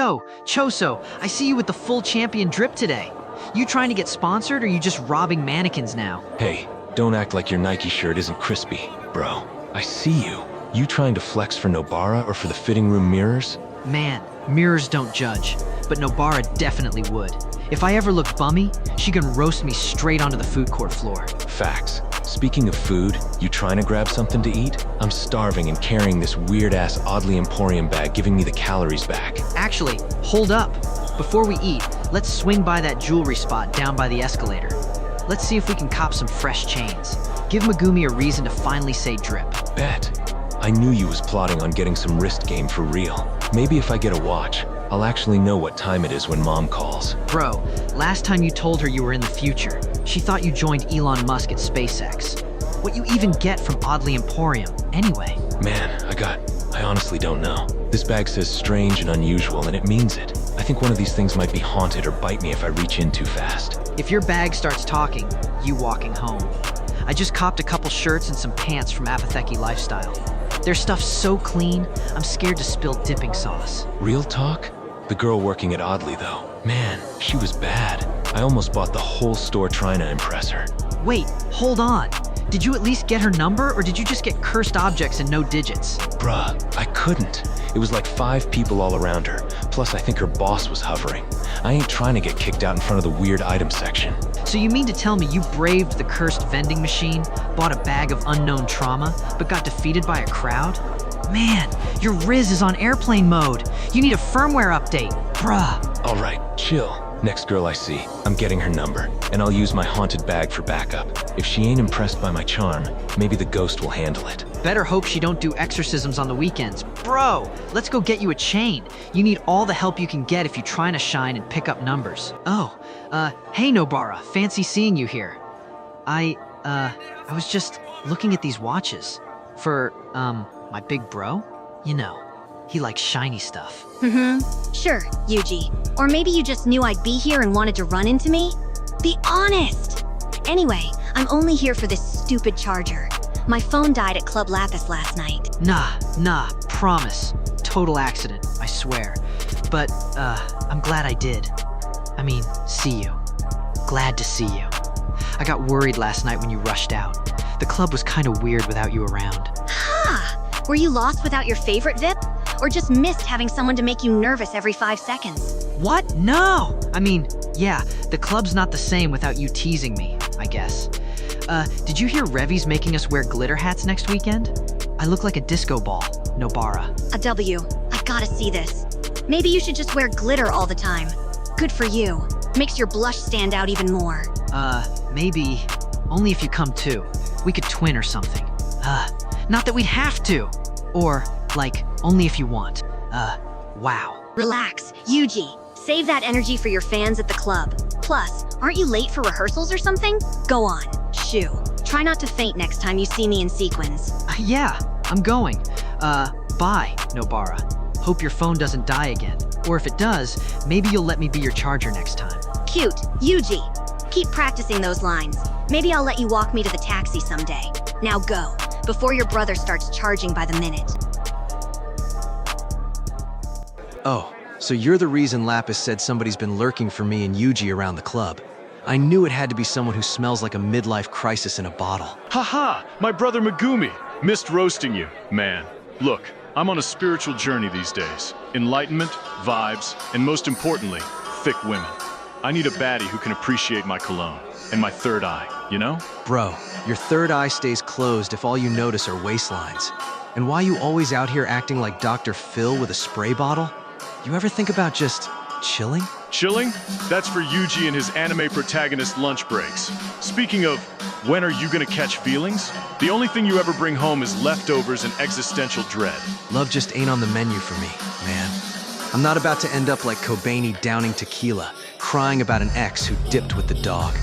Yo, Choso, I see you with the full champion drip today. You trying to get sponsored, or you just robbing mannequins now? Hey, don't act like your Nike shirt isn't crispy, bro. I see you. You trying to flex for Nobara or for the fitting room mirrors? Man, mirrors don't judge, but Nobara definitely would. If I ever look bummy, she can roast me straight onto the food court floor. Facts. Speaking of food, you trying to grab something to eat? I'm starving and carrying this weird-ass Oddly Emporium bag giving me the calories back. Actually, hold up. Before we eat, let's swing by that jewelry spot down by the escalator. Let's see if we can cop some fresh chains. Give Megumi a reason to finally say drip. Bet. I knew you was plotting on getting some wrist game for real. Maybe if I get a watch, I'll actually know what time it is when Mom calls. Bro, last time you told her you were in the future, she thought you joined Elon Musk at SpaceX. What you even get from Oddly Emporium, anyway? Man, I honestly don't know. This bag says strange and unusual, and it means it. I think one of these things might be haunted or bite me if I reach in too fast. If your bag starts talking, you walking home. I just copped a couple shirts and some pants from Apotheki Lifestyle. Their stuff's so clean, I'm scared to spill dipping sauce. Real talk? The girl working at Oddly, though. Man, she was bad. I almost bought the whole store trying to impress her. Wait, hold on. Did you at least get her number, or did you just get cursed objects and no digits? Bruh, I couldn't. It was like 5 people all around her. Plus, I think her boss was hovering. I ain't trying to get kicked out in front of the weird item section. So you mean to tell me you braved the cursed vending machine, bought a bag of unknown trauma, but got defeated by a crowd? Man, your Riz is on airplane mode. You need a firmware update, bruh. All right, chill. Next girl I see, I'm getting her number, and I'll use my haunted bag for backup. If she ain't impressed by my charm, maybe the ghost will handle it. Better hope she don't do exorcisms on the weekends. Bro, let's go get you a chain. You need all the help you can get if you're trying to shine and pick up numbers. Oh, hey Nobara, fancy seeing you here. I was just looking at these watches. For, my big bro? You know, he likes shiny stuff. Sure, Yuji. Or maybe you just knew I'd be here and wanted to run into me? Be honest! Anyway, I'm only here for this stupid charger. My phone died at Club Lapis last night. Nah, promise. Total accident, I swear. But, I'm glad I did. I mean, see you. Glad to see you. I got worried last night when you rushed out. The club was kinda weird without you around. Were you lost without your favorite VIP? Or just missed having someone to make you nervous every 5 seconds? What? No! I mean, yeah, the club's not the same without you teasing me, I guess. Did you hear Revi's making us wear glitter hats next weekend? I look like a disco ball, Nobara. A W. I gotta see this. Maybe you should just wear glitter all the time. Good for you. Makes your blush stand out even more. Maybe. Only if you come too. We could twin or something. Not that we'd have to. Or, like, only if you want. Wow. Relax, Yuji. Save that energy for your fans at the club. Plus, aren't you late for rehearsals or something? Go on. Shoo. Try not to faint next time you see me in sequins. Yeah, I'm going. Bye, Nobara. Hope your phone doesn't die again. Or if it does, maybe you'll let me be your charger next time. Cute. Yuji. Keep practicing those lines. Maybe I'll let you walk me to the taxi someday. Now go, before your brother starts charging by the minute. Oh, so you're the reason Lapis said somebody's been lurking for me and Yuji around the club. I knew it had to be someone who smells like a midlife crisis in a bottle. Haha, my brother Megumi. Missed roasting you, man. Look, I'm on a spiritual journey these days. Enlightenment, vibes, and most importantly, thick women. I need a baddie who can appreciate my cologne and my third eye, you know? Bro, your third eye stays closed if all you notice are waistlines. And why you always out here acting like Dr. Phil with a spray bottle? You ever think about just chilling? Chilling? That's for Yuji and his anime protagonist lunch breaks. Speaking of, when are you gonna catch feelings? The only thing you ever bring home is leftovers and existential dread. Love just ain't on the menu for me, man. I'm not about to end up like Kobani downing tequila, crying about an ex who dipped with the dog.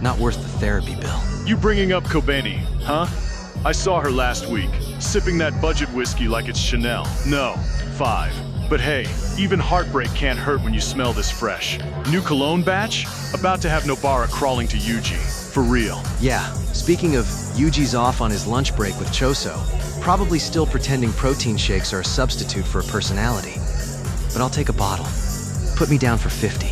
Not worth the therapy bill. You bringing up Kobani, huh? I saw her last week, sipping that budget whiskey like it's Chanel. No, 5. But hey, even heartbreak can't hurt when you smell this fresh. New cologne batch? About to have Nobara crawling to Yuji. For real. Yeah, speaking of, Yuji's off on his lunch break with Choso, probably still pretending protein shakes are a substitute for a personality. but I'll take a bottle. Put me down for 50.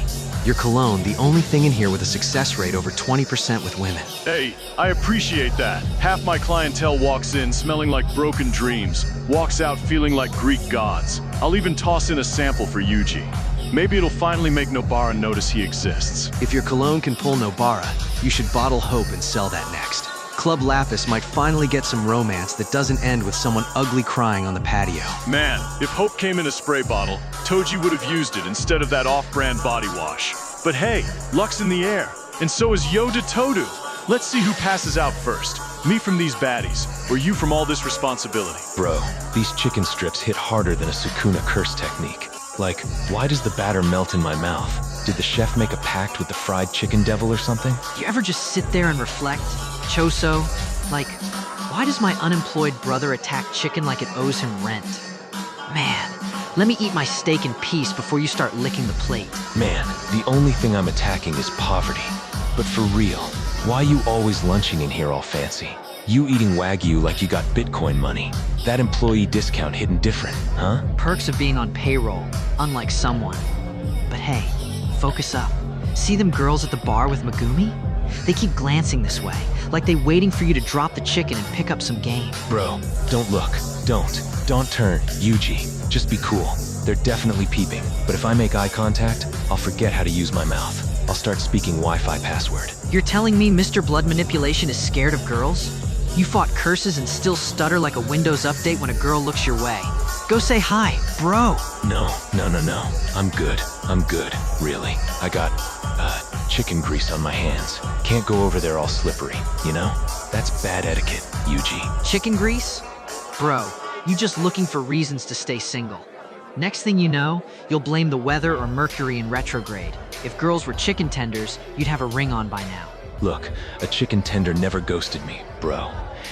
Your cologne, the only thing in here with a success rate over 20% with women. Hey, I appreciate that. Half my clientele walks in smelling like broken dreams, walks out feeling like Greek gods. I'll even toss in a sample for Yuji. Maybe it'll finally make Nobara notice he exists. If your cologne can pull Nobara, you should bottle Hope and sell that next. Club Lapis might finally get some romance that doesn't end with someone ugly crying on the patio. Man, if Hope came in a spray bottle, Toji would have used it instead of that off-brand body wash. But hey, luck's in the air, and so is Yoda Todu. Let's see who passes out first. Me from these baddies, or you from all this responsibility. Bro, these chicken strips hit harder than a Sukuna curse technique. Like, why does the batter melt in my mouth? Did the chef make a pact with the fried chicken devil or something? You ever just sit there and reflect? Choso, like, why does my unemployed brother attack chicken like it owes him rent? Man, let me eat my steak in peace before you start licking the plate. Man, the only thing I'm attacking is poverty. But for real, why you always lunching in here all fancy? You eating Wagyu like you got Bitcoin money. That employee discount hitting different, huh? Perks of being on payroll, unlike someone. But hey, focus up. See them girls at the bar with Megumi? They keep glancing this way, like they waiting for you to drop the chicken and pick up some game. Bro, don't look. Don't turn. Yuji, just be cool. They're definitely peeping, but if I make eye contact, I'll forget how to use my mouth. I'll start speaking Wi-Fi password. You're telling me Mr. Blood Manipulation is scared of girls? You fought curses and still stutter like a Windows update when a girl looks your way. Go say hi, bro. No. I'm good, really. I got, chicken grease on my hands. Can't go over there all slippery, you know? That's bad etiquette, Yuji. Chicken grease? Bro, you just looking for reasons to stay single. Next thing you know, you'll blame the weather or Mercury in retrograde. If girls were chicken tenders, you'd have a ring on by now. Look, a chicken tender never ghosted me, bro.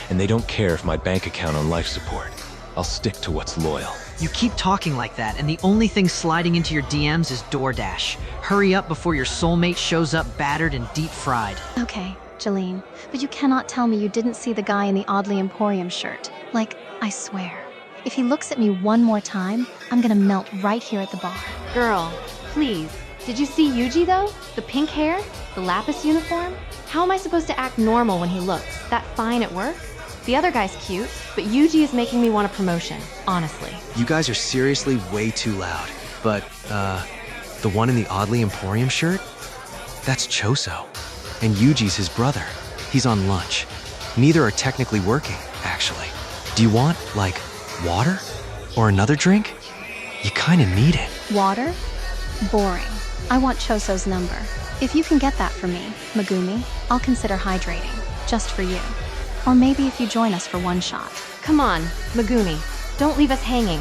And they don't care if my bank account on life support. I'll stick to what's loyal. You keep talking like that, and the only thing sliding into your DMs is DoorDash. Hurry up before your soulmate shows up battered and deep fried. Okay, Jalene, but you cannot tell me you didn't see the guy in the Oddly Emporium shirt. Like, I swear. If he looks at me one more time, I'm gonna melt right here at the bar. Girl, please. Did you see Yuji though? The pink hair? The Lapis uniform? How am I supposed to act normal when he looks that fine at work? The other guy's cute, but Yuji is making me want a promotion, honestly. You guys are seriously way too loud. But, the one in the Oddly Emporium shirt? That's Choso. And Yuji's his brother. He's on lunch. Neither are technically working, actually. Do you want, like, water? Or another drink? You kinda need it. Water? Boring. I want Choso's number. If you can get that for me, Megumi, I'll consider hydrating. Just for you. Or maybe if you join us for one shot. Come on, Megumi, don't leave us hanging.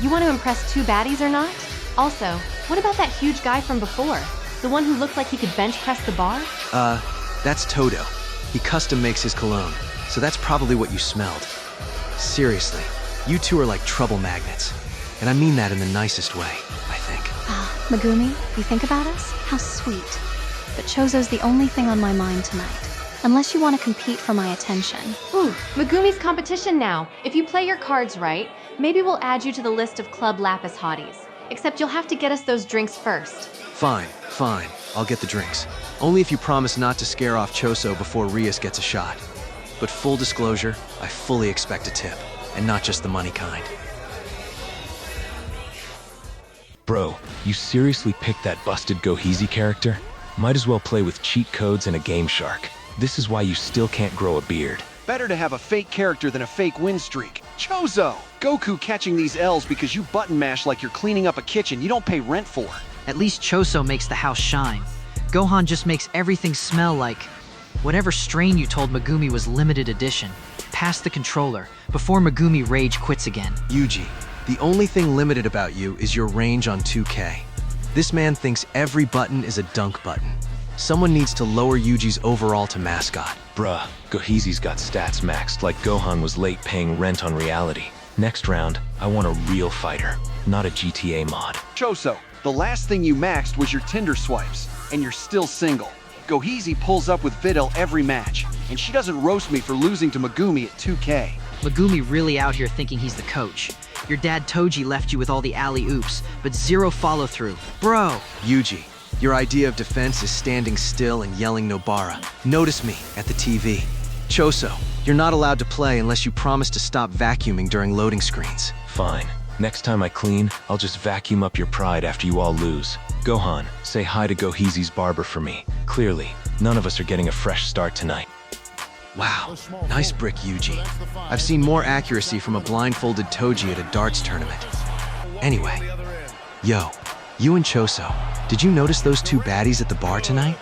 You want to impress two baddies or not? Also, what about that huge guy from before? The one who looked like he could bench press the bar? That's Todo. He custom makes his cologne, so that's probably what you smelled. Seriously, you two are like trouble magnets. And I mean that in the nicest way, I think. Megumi, you think about us? How sweet. But Choso's the only thing on my mind tonight. Unless you want to compete for my attention. Ooh, Megumi's competition now. If you play your cards right, maybe we'll add you to the list of Club Lapis hotties. Except you'll have to get us those drinks first. Fine. I'll get the drinks. Only if you promise not to scare off Choso before Rias gets a shot. But full disclosure, I fully expect a tip, and not just the money kind. Bro, you seriously picked that busted Gohizi character? Might as well play with cheat codes and a game shark. This is why you still can't grow a beard. Better to have a fake character than a fake win streak. Chozo! Goku catching these L's because you button mash like you're cleaning up a kitchen you don't pay rent for. At least Choso makes the house shine. Gohan just makes everything smell like whatever strain you told Megumi was limited edition. Pass the controller before Megumi rage quits again. Yuji, the only thing limited about you is your range on 2K. This man thinks every button is a dunk button. Someone needs to lower Yuji's overall to mascot. Bruh, Gohizi's got stats maxed like Gohan was late paying rent on reality. Next round, I want a real fighter, not a GTA mod. Choso, the last thing you maxed was your Tinder swipes, and you're still single. Gohizi pulls up with Videl every match, and she doesn't roast me for losing to Megumi at 2K. Megumi really out here thinking he's the coach. Your dad Toji left you with all the alley-oops, but zero follow-through. Bro! Yuji, your idea of defense is standing still and yelling Nobara. Notice me at the TV. Choso, you're not allowed to play unless you promise to stop vacuuming during loading screens. Fine. Next time I clean, I'll just vacuum up your pride after you all lose. Gohan, say hi to Goheezy's barber for me. Clearly, none of us are getting a fresh start tonight. Wow, nice brick, Yuji. I've seen more accuracy from a blindfolded Toji at a darts tournament. Anyway, yo, you and Choso, did you notice those two baddies at the bar tonight?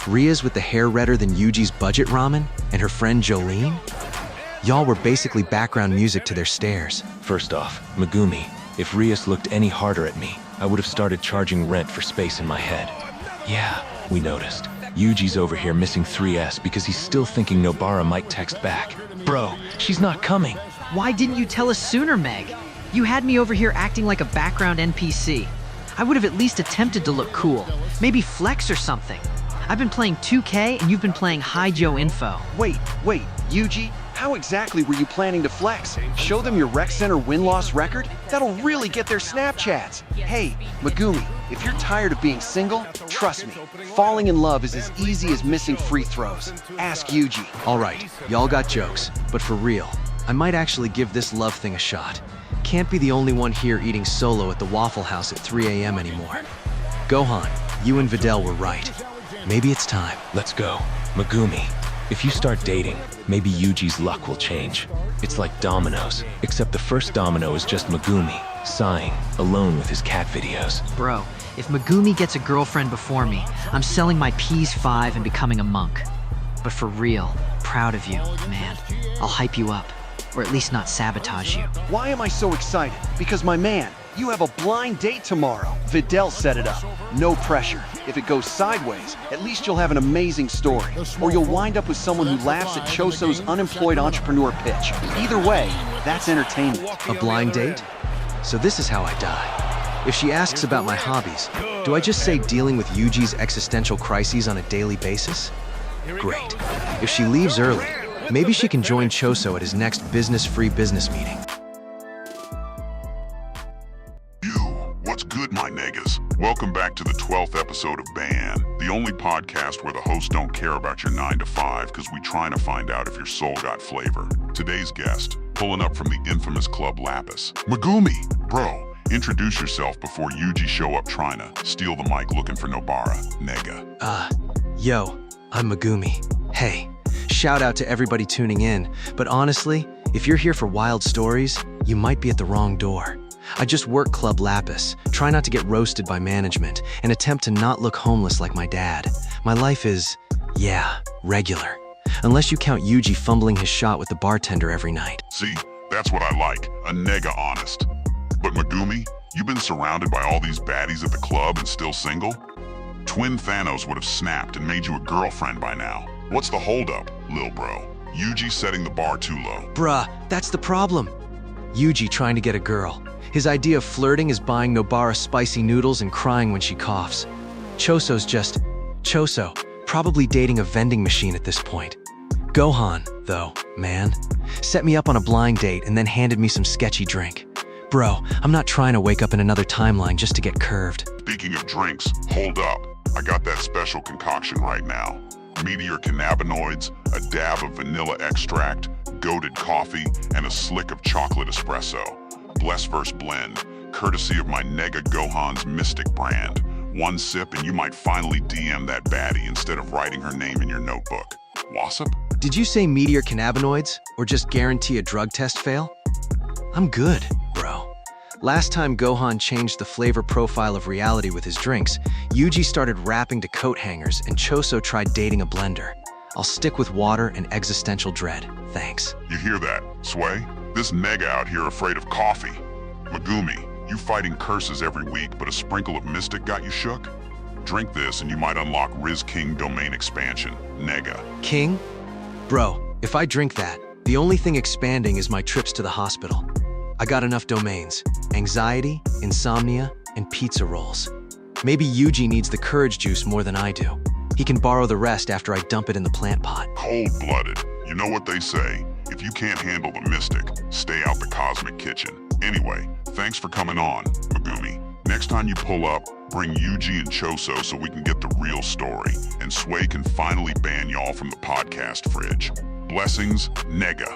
Ria's with the hair redder than Yuji's budget ramen, and her friend Jolene? Y'all were basically background music to their stares. First off, Megumi, if Rias looked any harder at me, I would have started charging rent for space in my head. Yeah, we noticed. Yuji's over here missing 3S because he's still thinking Nobara might text back. Bro, she's not coming. Why didn't you tell us sooner, Meg? You had me over here acting like a background NPC. I would have at least attempted to look cool. Maybe flex or something. I've been playing 2K and you've been playing Hi Joe Info. Wait, Yuji, how exactly were you planning to flex? Show them your rec center win-loss record? That'll really get their Snapchats. Hey, Megumi, if you're tired of being single, trust me, falling in love is as easy as missing free throws. Ask Yuji. All right, y'all got jokes, but for real, I might actually give this love thing a shot. Can't be the only one here eating solo at the Waffle House at 3 a.m. anymore. Gohan, you and Videl were right. Maybe it's time. Let's go. Megumi, if you start dating, maybe Yuji's luck will change. It's like dominoes, except the first domino is just Megumi, sighing, alone with his cat videos. Bro, if Megumi gets a girlfriend before me, I'm selling my Ps5 and becoming a monk. But for real, proud of you, man. I'll hype you up, or at least not sabotage you. Why am I so excited? Because my man, you have a blind date tomorrow. Videl set it up. No pressure. If it goes sideways, at least you'll have an amazing story. Or you'll wind up with someone who laughs at Choso's unemployed entrepreneur pitch. Either way, that's entertainment. A blind date? So this is how I die. If she asks about my hobbies, do I just say dealing with Yuji's existential crises on a daily basis? Great. If she leaves early, maybe she can join Choso at his next business-free business meeting. What's good, my niggas? Welcome back to the 12th episode of Ban, the only podcast where the hosts don't care about your 9 to 5 because we trying to find out if your soul got flavor. Today's guest, pulling up from the infamous Club Lapis. Megumi, bro, introduce yourself before Yuji show up trying to steal the mic looking for Nobara, nigga. Yo, I'm Megumi. Hey, shout out to everybody tuning in, but honestly, if you're here for wild stories, you might be at the wrong door. I just work Club Lapis, try not to get roasted by management, and attempt to not look homeless like my dad. My life is, yeah, regular. Unless you count Yuji fumbling his shot with the bartender every night. See, that's what I like, a nigga honest. But Megumi, you've been surrounded by all these baddies at the club and still single? Twin Thanos would have snapped and made you a girlfriend by now. What's the holdup, lil bro? Yuji setting the bar too low. Bruh, that's the problem. Yuji trying to get a girl. His idea of flirting is buying Nobara spicy noodles and crying when she coughs. Choso's just Choso, probably dating a vending machine at this point. Gohan, though, man, set me up on a blind date and then handed me some sketchy drink. Bro, I'm not trying to wake up in another timeline just to get curved. Speaking of drinks, hold up. I got that special concoction right now. Meteor cannabinoids, a dab of vanilla extract, goated coffee, and a slick of chocolate espresso. Blessverse blend, courtesy of my nega Gohan's Mystic brand. One sip and you might finally DM that baddie instead of writing her name in your notebook. Wassip? Did you say meteor cannabinoids, or just guarantee a drug test fail? I'm good, bro. Last time Gohan changed the flavor profile of reality with his drinks, Yuji started rapping to coat hangers and Choso tried dating a blender. I'll stick with water and existential dread, thanks. You hear that, Sway? This nega out here afraid of coffee. Megumi, you fighting curses every week, but a sprinkle of Mystic got you shook? Drink this and you might unlock Riz King domain expansion, nega. King? Bro, if I drink that, the only thing expanding is my trips to the hospital. I got enough domains: anxiety, insomnia, and pizza rolls. Maybe Yuji needs the courage juice more than I do. He can borrow the rest after I dump it in the plant pot. Cold-blooded. You know what they say, if you can't handle the Mystic, stay out the cosmic kitchen. Anyway, thanks for coming on, Megumi. Next time you pull up, bring Yuji and Choso so we can get the real story, and Sway can finally ban y'all from the podcast fridge. Blessings, Nega.